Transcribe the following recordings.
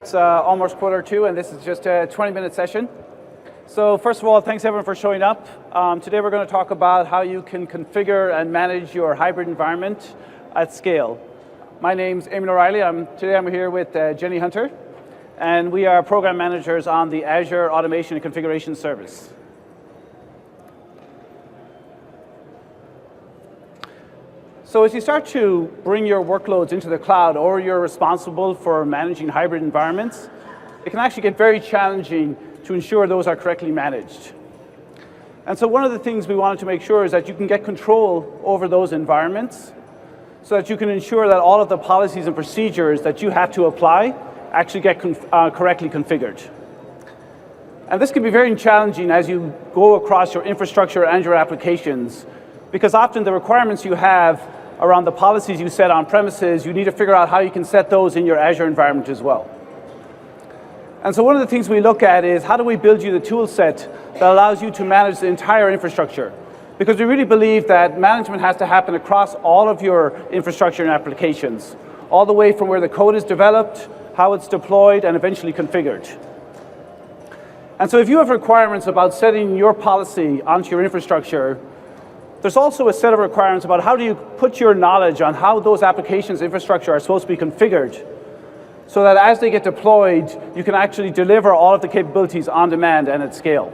It's almost quarter 2, and this is just a 20-minute session. So first of all, thanks everyone for showing up. Today we're going to talk about how you can configure and manage your hybrid environment at scale. My name's Eamon O'Reilly. Today I'm here with Jenny Hunter, and we are program managers on the Azure Automation and Configuration Service. So as you start to bring your workloads into the cloud, or you're responsible for managing hybrid environments, it can actually get very challenging to ensure those are correctly managed. And so one of the things we wanted to make sure is that you can get control over those environments so that you can ensure that all of the policies and procedures that you have to apply actually get correctly configured. And this can be very challenging as you go across your infrastructure and your applications, because often the requirements you have around the policies you set on premises, you need to figure out how you can set those in your Azure environment as well. And so one of the things we look at is how do we build you the tool set that allows you to manage the entire infrastructure? Because we really believe that management has to happen across all of your infrastructure and applications, all the way from where the code is developed, how it's deployed, and eventually configured. And so if you have requirements about setting your policy onto your infrastructure, there's also a set of requirements about how do you put your knowledge on how those applications infrastructure are supposed to be configured so that as they get deployed, you can actually deliver all of the capabilities on demand and at scale.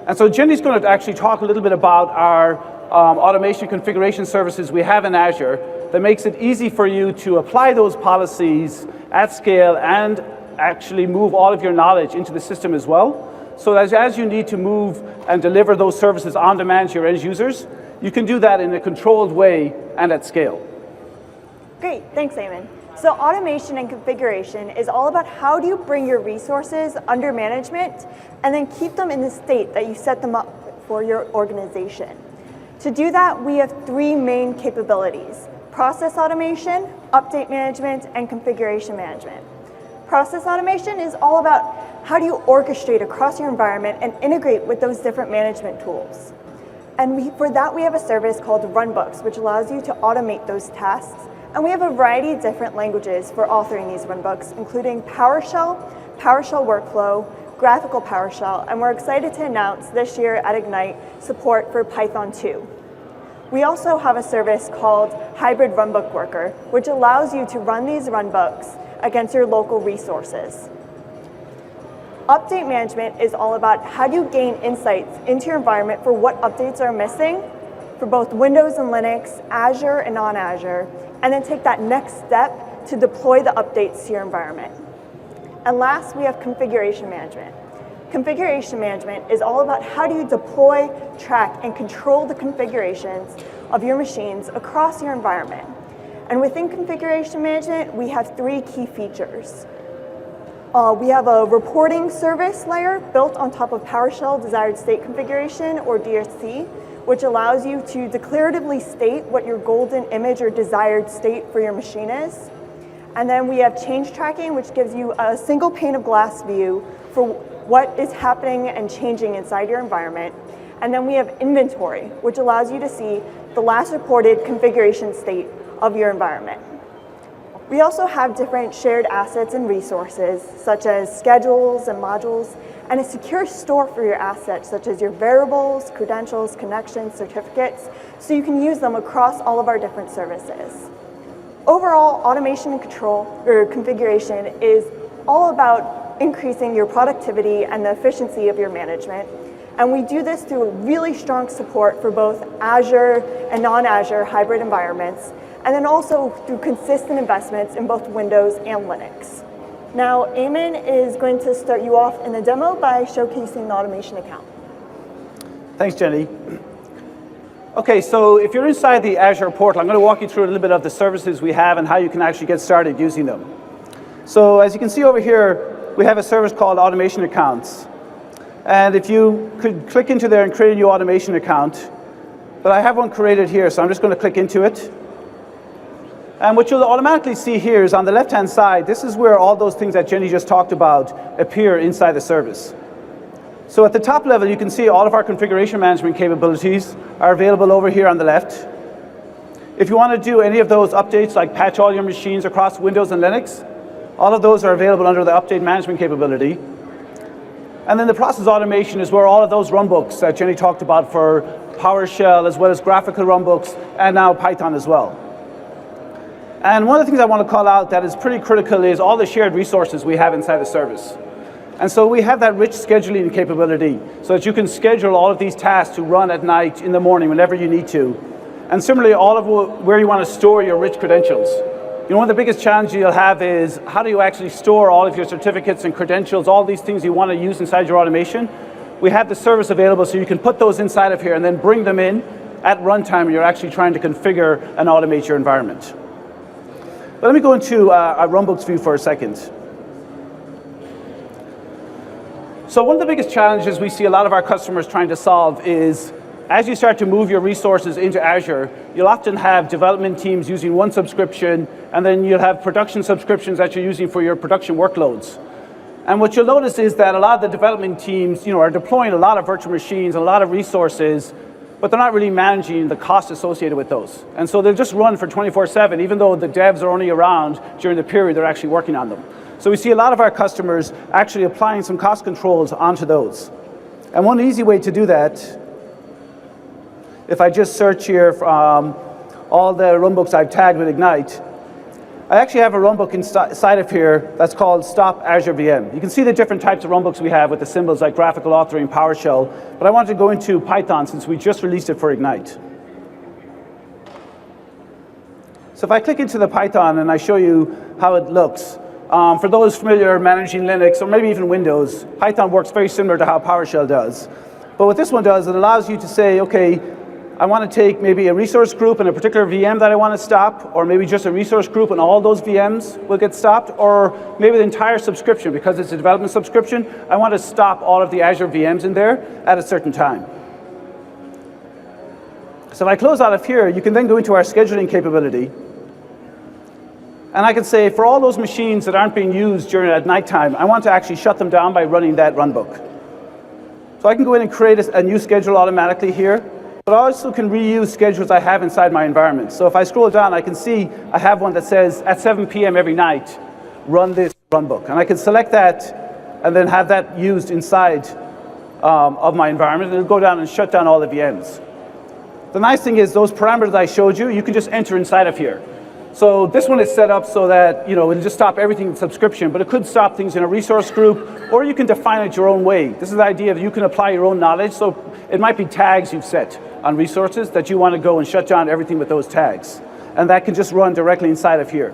And so Jenny's going to actually talk a little bit about our automation configuration services we have in Azure that makes it easy for you to apply those policies at scale and actually move all of your knowledge into the system as well. So that as you need to move and deliver those services on demand to your end users, you can do that in a controlled way and at scale. Great, thanks, Eamon. So automation and configuration is all about how do you bring your resources under management and then keep them in the state that you set them up for your organization. To do that, we have 3 main capabilities: process automation, update management, and configuration management. Process automation is all about how do you orchestrate across your environment and integrate with those different management tools. And for that, we have a service called Runbooks, which allows you to automate those tasks. And we have a variety of different languages for authoring these runbooks, including PowerShell, PowerShell Workflow, Graphical PowerShell, and we're excited to announce this year at Ignite support for Python 2. We also have a service called Hybrid Runbook Worker, which allows you to run these runbooks against your local resources. Update management is all about how do you gain insights into your environment for what updates are missing for both Windows and Linux, Azure and non-Azure, and then take that next step to deploy the updates to your environment. And last, we have configuration management. Configuration management is all about how do you deploy, track, and control the configurations of your machines across your environment. And within configuration management, we have 3 key features. We have a reporting service layer built on top of PowerShell Desired State Configuration, or DSC, which allows you to declaratively state what your golden image or desired state for your machine is. And then we have change tracking, which gives you a single pane of glass view for what is happening and changing inside your environment. And then we have inventory, which allows you to see the last reported configuration state of your environment. We also have different shared assets and resources, such as schedules and modules, and a secure store for your assets, such as your variables, credentials, connections, certificates, so you can use them across all of our different services. Overall, automation and control, or configuration, is all about increasing your productivity and the efficiency of your management. And we do this through really strong support for both Azure and non-Azure hybrid environments, and then also through consistent investments in both Windows and Linux. Now, Eamon is going to start you off in the demo by showcasing the automation account. Thanks, Jenny. Okay, so if you're inside the Azure portal, I'm going to walk you through a little bit of the services we have and how you can actually get started using them. So as you can see over here, we have a service called Automation Accounts. And if you could click into there and create a new automation account, but I have one created here, so I'm just going to click into it. And what you'll automatically see here is on the left-hand side, this is where all those things that Jenny just talked about appear inside the service. So at the top level, you can see all of our configuration management capabilities are available over here on the left. If you want to do any of those updates, like patch all your machines across Windows and Linux, All of those are available under the update management capability. And then the process automation is where all of those runbooks that Jenny talked about for PowerShell, as well as graphical runbooks, and now Python as well. And one of the things I want to call out that is pretty critical is all the shared resources we have inside the service. And so we have that rich scheduling capability so that you can schedule all of these tasks to run at night, in the morning, whenever you need to. And similarly, all of where you want to store your rich credentials. You know, one of the biggest challenges you'll have is how do you actually store all of your certificates and credentials, all these things you want to use inside your automation. We have the service available so you can put those inside of here and then bring them in at runtime when you're actually trying to configure and automate your environment. But let me go into a runbooks view for a second. So one of the biggest challenges we see a lot of our customers trying to solve is as you start to move your resources into Azure, you'll often have development teams using one subscription, and then you'll have production subscriptions that you're using for your production workloads. And what you'll notice is that a lot of the development teams, are deploying a lot of virtual machines, a lot of resources, but they're not really managing the cost associated with those. And so they'll just run for 24/7, even though the devs are only around during the period they're actually working on them. So we see a lot of our customers actually applying some cost controls onto those. And one easy way to do that, if I just search here from all the runbooks I've tagged with Ignite, I actually have a runbook inside of here that's called Stop Azure VM. You can see the different types of runbooks we have with the symbols like graphical authoring, PowerShell, but I wanted to go into Python since we just released it for Ignite. So if I click into the Python and I show you how it looks, for those familiar managing Linux or maybe even Windows, Python works very similar to how PowerShell does. But what this one does, it allows you to say, okay, I want to take maybe a resource group and a particular VM that I want to stop, or maybe just a resource group and all those VMs will get stopped, or maybe the entire subscription, because it's a development subscription, I want to stop all of the Azure VMs in there at a certain time. So if I close out of here, you can then go into our scheduling capability. And I can say, for all those machines that aren't being used during at nighttime, I want to actually shut them down by running that runbook. So I can go in and create a new schedule automatically here. But I also can reuse schedules I have inside my environment. So if I scroll down, I can see I have one that says at 7 p.m. every night, run this runbook. And I can select that and then have that used inside of my environment. And it'll go down and shut down all the VMs. The nice thing is those parameters I showed you, you can just enter inside of here. So this one is set up so that it'll just stop everything in subscription, but it could stop things in a resource group, or you can define it your own way. This is the idea that you can apply your own knowledge. So it might be tags you've set on resources that you want to go and shut down everything with those tags. And that can just run directly inside of here.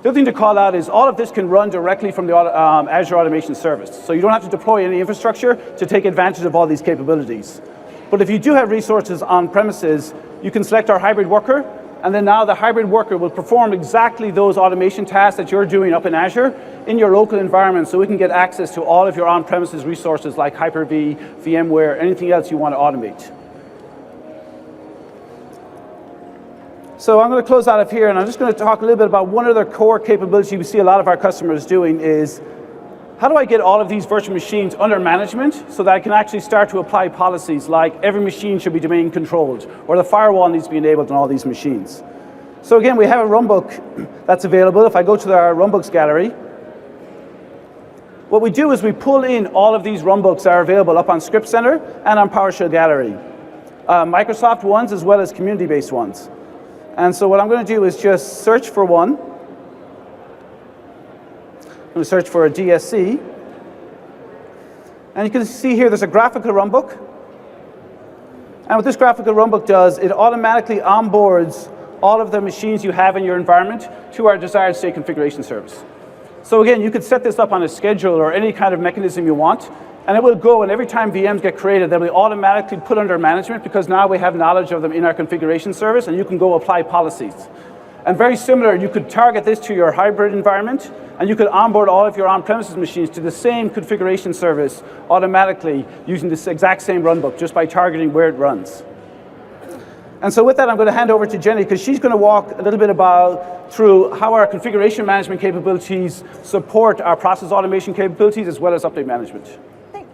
The other thing to call out is all of this can run directly from the Azure Automation Service. So you don't have to deploy any infrastructure to take advantage of all these capabilities. But if you do have resources on premises, you can select our hybrid worker, and then now the hybrid worker will perform exactly those automation tasks that you're doing up in Azure in your local environment, so we can get access to all of your on-premises resources like Hyper-V, VMware, anything else you want to automate. So I'm going to close out of here, and I'm just going to talk a little bit about one other core capability we see a lot of our customers doing is, how do I get all of these virtual machines under management so that I can actually start to apply policies like every machine should be domain controlled, or the firewall needs to be enabled on all these machines. So again, we have a runbook that's available. If I go to our runbooks gallery, what we do is we pull in all of these runbooks that are available up on Script Center and on PowerShell Gallery. Microsoft ones as well as community-based ones. And so what I'm going to do is just search for one. I'm going to search for a DSC. And you can see here there's a graphical runbook. And what this graphical runbook does, it automatically onboards all of the machines you have in your environment to our desired state configuration service. So again, you could set this up on a schedule or any kind of mechanism you want, and it will go, and every time VMs get created, they'll be automatically put under management because now we have knowledge of them in our configuration service, and you can go apply policies. And very similar, you could target this to your hybrid environment, and you could onboard all of your on-premises machines to the same configuration service automatically using this exact same runbook just by targeting where it runs. And so with that, I'm going to hand over to Jenny because she's going to walk a little bit through how our configuration management capabilities support our process automation capabilities as well as update management. Thanks.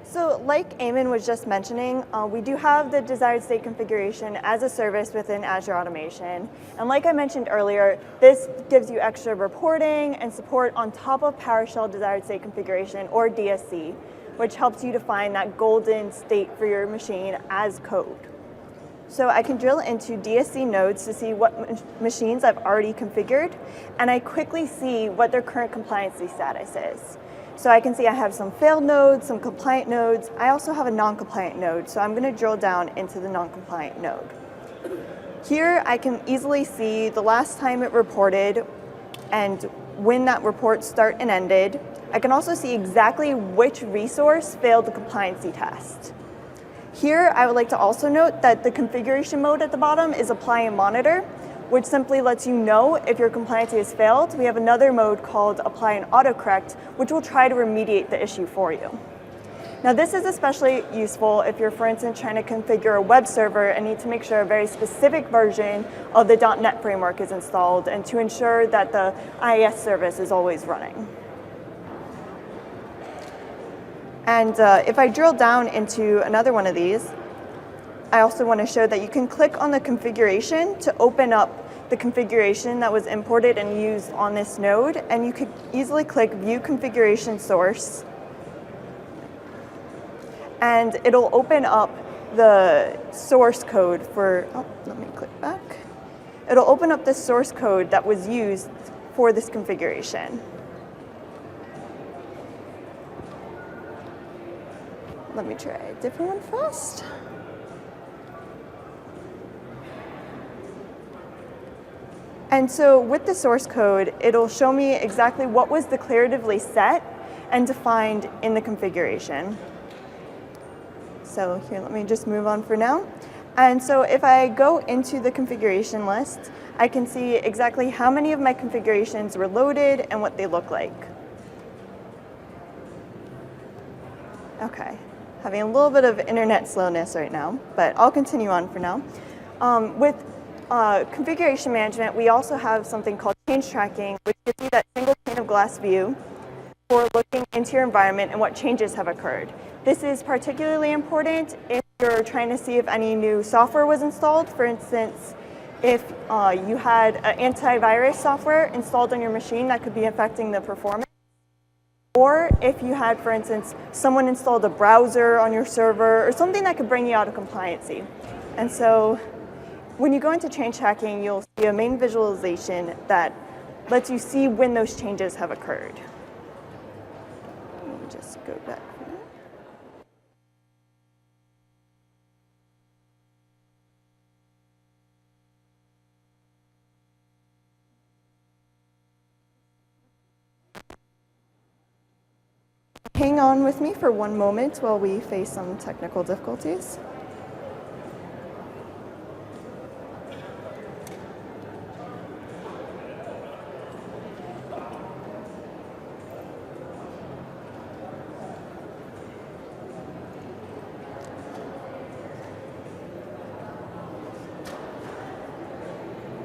So So like Eamon was just mentioning, we do have the desired state configuration as a service within Azure Automation. And like I mentioned earlier, this gives you extra reporting and support on top of PowerShell desired state configuration, or DSC, which helps you define that golden state for your machine as code. So I can drill into DSC nodes to see what machines I've already configured, and I quickly see what their current compliancy status is. So I can see I have some failed nodes, some compliant nodes. I also have a non-compliant node, so I'm going to drill down into the non-compliant node. Here I can easily see the last time it reported and when that report started and ended. I can also see exactly which resource failed the compliancy test. Here I would like to also note that the configuration mode at the bottom is apply and monitor, which simply lets you know if your compliancy has failed. We have another mode called apply and autocorrect, which will try to remediate the issue for you. Now this is especially useful if you're, for instance, trying to configure a web server and need to make sure a very specific version of the .NET framework is installed and to ensure that the IIS service is always running. And if I drill down into another one of these, I also want to show that you can click on the configuration to open up the configuration that was imported and used on this node, and you could easily click View Configuration Source, and it'll open up the source code for, let me click back. It'll open up the source code that was used for this configuration. Let me try a different one first. And so with the source code, it'll show me exactly what was declaratively set and defined in the configuration. So here, let me just move on for now. And so if I go into the configuration list, I can see exactly how many of my configurations were loaded and what they look like. Okay, having a little bit of internet slowness right now, but I'll continue on for now. With configuration management, we also have something called change tracking, which gives you that single pane of glass view for looking into your environment and what changes have occurred. This is particularly important if you're trying to see if any new software was installed. For instance, if you had an antivirus software installed on your machine that could be affecting the performance, or if you had, for instance, someone installed a browser on your server or something that could bring you out of compliancy. And so when you go into change tracking, you'll see a main visualization that lets you see when those changes have occurred. Let me just go back. Hang on with me for one moment while we face some technical difficulties.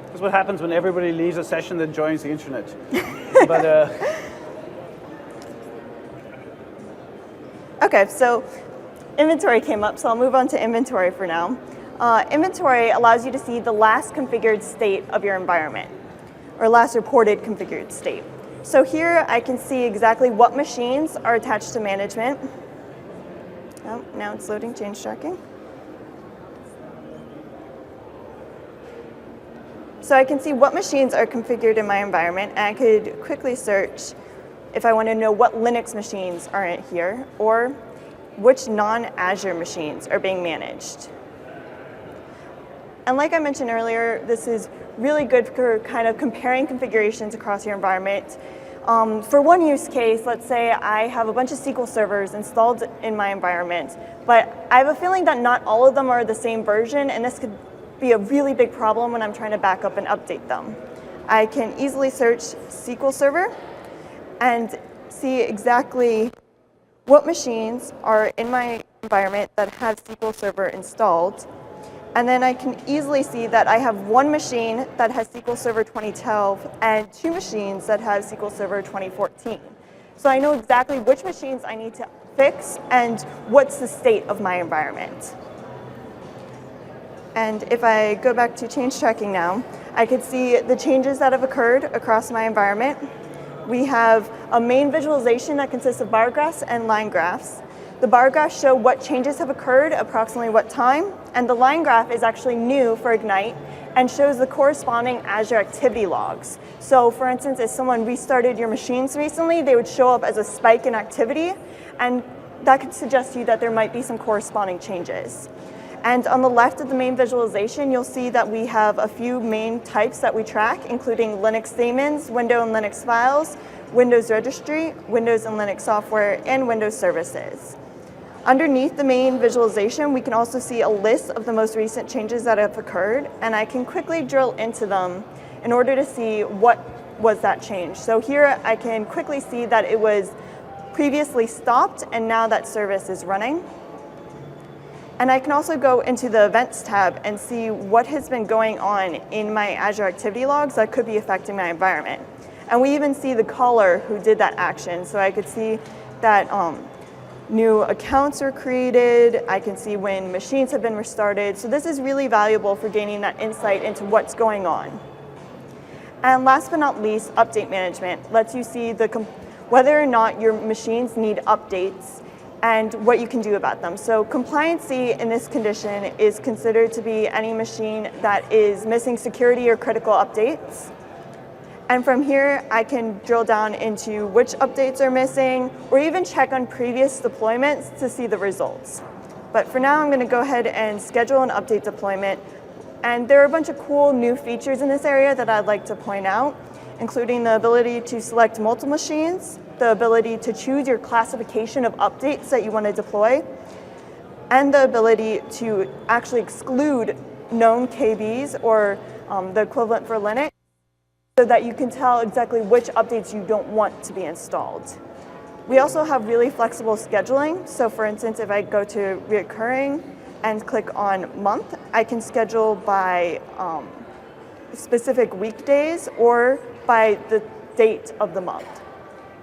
That's what happens when everybody leaves a session that joins the internet. But Okay, so inventory came up, so I'll move on to inventory for now. Inventory allows you to see the last configured state of your environment, or last reported configured state. So here I can see exactly what machines are attached to management. Oh, now it's loading change tracking. So I can see what machines are configured in my environment, and I could quickly search if I want to know what Linux machines are in here, or which non-Azure machines are being managed. And like I mentioned earlier, this is really good for kind of comparing configurations across your environment. For one use case, let's say I have a bunch of SQL servers installed in my environment, but I have a feeling that not all of them are the same version, and this could be a really big problem when I'm trying to back up and update them. I can easily search SQL Server and see exactly what machines are in my environment that have SQL Server installed. And then I can easily see that I have one machine that has SQL Server 2012 and two machines that have SQL Server 2014. So I know exactly which machines I need to fix and what's the state of my environment. And if I go back to change tracking now, I could see the changes that have occurred across my environment. We have a main visualization that consists of bar graphs and line graphs. The bar graphs show what changes have occurred, approximately what time, and the line graph is actually new for Ignite and shows the corresponding Azure activity logs. So for instance, if someone restarted your machines recently, they would show up as a spike in activity, and that could suggest to you that there might be some corresponding changes. And on the left of the main visualization, you'll see that we have a few main types that we track, including Linux daemons, Windows and Linux files, Windows registry, Windows and Linux software, and Windows services. Underneath the main visualization, we can also see a list of the most recent changes that have occurred, and I can quickly drill into them in order to see what was that change. So here I can quickly see that it was previously stopped, and now that service is running. And I can also go into the Events tab and see what has been going on in my Azure activity logs that could be affecting my environment. And we even see the caller who did that action. So I could see that new accounts were created. I can see when machines have been restarted. So this is really valuable for gaining that insight into what's going on. And last but not least, update management lets you see whether or not your machines need updates and what you can do about them. So compliancy in this condition is considered to be any machine that is missing security or critical updates. And from here, I can drill down into which updates are missing, or even check on previous deployments to see the results. But for now, I'm going to go ahead and schedule an update deployment. And there are a bunch of cool new features in this area that I'd like to point out, including the ability to select multiple machines, the ability to choose your classification of updates that you want to deploy, and the ability to actually exclude known KBs, or the equivalent for Linux, so that you can tell exactly which updates you don't want to be installed. We also have really flexible scheduling. So for instance, if I go to reoccurring and click on month, I can schedule by specific weekdays or by the date of the month.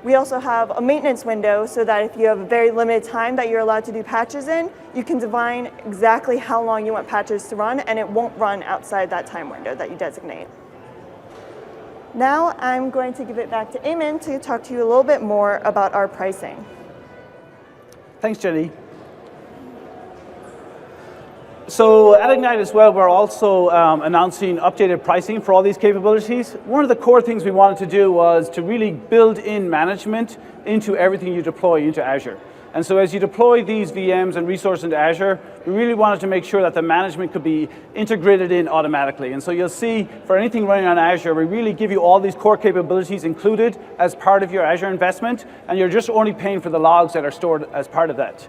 We also have a maintenance window so that if you have a very limited time that you're allowed to do patches in, you can define exactly how long you want patches to run, and it won't run outside that time window that you designate. Now I'm going to give it back to Eamon to talk to you a little bit more about our pricing. Thanks, Jenny. So at Ignite as well, we're also announcing updated pricing for all these capabilities. One of the core things we wanted to do was to really build in management into everything you deploy into Azure. And so as you deploy these VMs and resources into Azure, we really wanted to make sure that the management could be integrated in automatically. And so you'll see for anything running on Azure, we really give you all these core capabilities included as part of your Azure investment, and you're just only paying for the logs that are stored as part of that.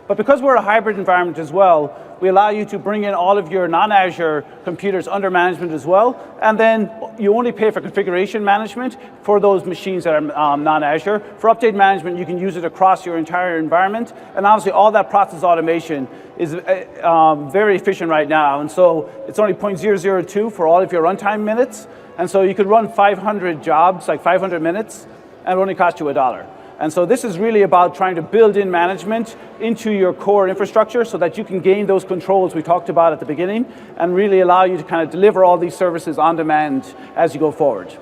But because we're a hybrid environment as well, we allow you to bring in all of your non-Azure computers under management as well, and then you only pay for configuration management for those machines that are non-Azure. For update management, you can use it across your entire environment, and obviously all that process automation is very efficient right now, and so it's only 0.002 for all of your runtime minutes, and so you could run 500 jobs, like 500 minutes, and it only cost you $1. And so this is really about trying to build in management into your core infrastructure so that you can gain those controls we talked about at the beginning and really allow you to kind of deliver all these services on demand as you go forward.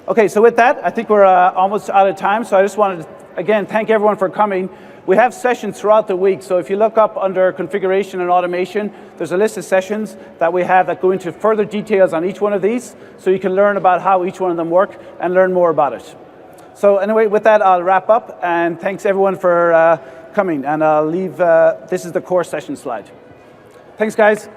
Okay, so with that, I think we're almost out of time. So I just wanted to, again, thank everyone for coming. We have sessions throughout the week. So if you look up under configuration and automation, there's a list of sessions that we have that go into further details on each one of these. So you can learn about how each one of them work and learn more about it. So anyway, with that, I'll wrap up, and thanks everyone for coming, and I'll leave, this is the core session slide. Thanks, guys.